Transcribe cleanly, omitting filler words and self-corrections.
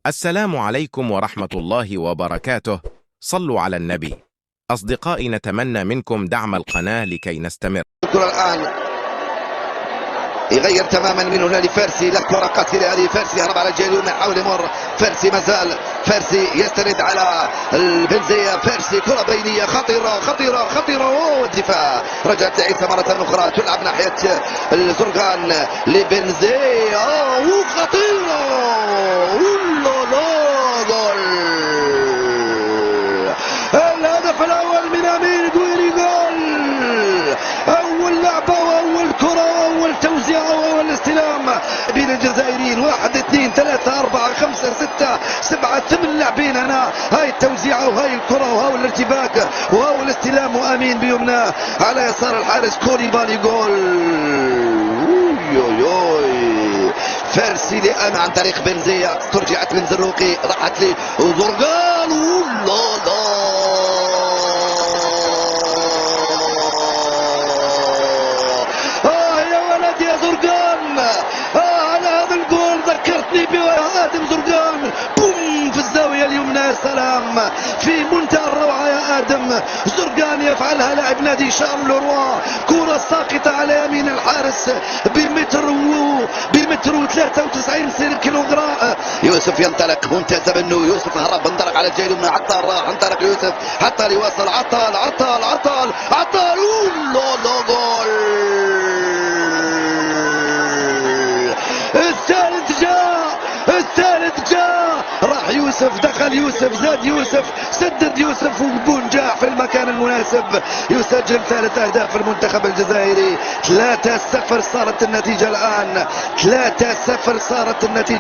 السلام عليكم ورحمة الله وبركاته. صلوا على النبي. أصدقائي، نتمنى منكم دعم القناة لكي نستمر. الآن يغير تماما من هنا لفارسي، له كرة قاتلة هذه. فارسي هرب على الجهة اليمنى، يحاول يمر. فارسي مازال، فارسي يستند على البنزية. فارسي كرة بينية خطيرة خطيرة خطيرة، والدفاع رجعت تعيسى مرة أخرى، تلعب ناحية الزرقان لبنزية وخطيرة. جول! الهدف الأول من أمين دويري، جول! أول لعبة وأول كرة وأول توزيع وأول استلام بين الجزائريين. 1 2 3 4 5 6 7 8 لاعبين هنا. هاي التوزيعة وهاي الكرة وهاي الارتباك وهاي الاستلام، وأمين بيمناه على يسار الحارس كوليبالي. جول! فارسي لأن عن طريق بنزية، ترجعت من زروقي، راحت لي زرقان. يا ولد يا زرقان، على هذا الجول ذكرتني بآدم زرقان. بوم في الزاوية اليمنى، يا سلام، في منتهى الروعة يا آدم زرقان يفعلها لاعب نادي شارلوروا. كرة ساقطة على يمين الحارس بمتر و93 كيلوغرام. يوسف ينطلق، ممتازة منه. يوسف هرب، انطلق على الجهة اليمنى. عطال راح، انطلق يوسف، عطال يواصل. عطال عطال عطال عطال. جول! الثالث جاء، راح يوسف، دخل يوسف، زاد يوسف، سدد يوسف، وبون جاء في المكان المناسب. يسجل 3 أهداف المنتخب الجزائري. 3-0 صارت النتيجة الآن، 3-0 صارت النتيجة.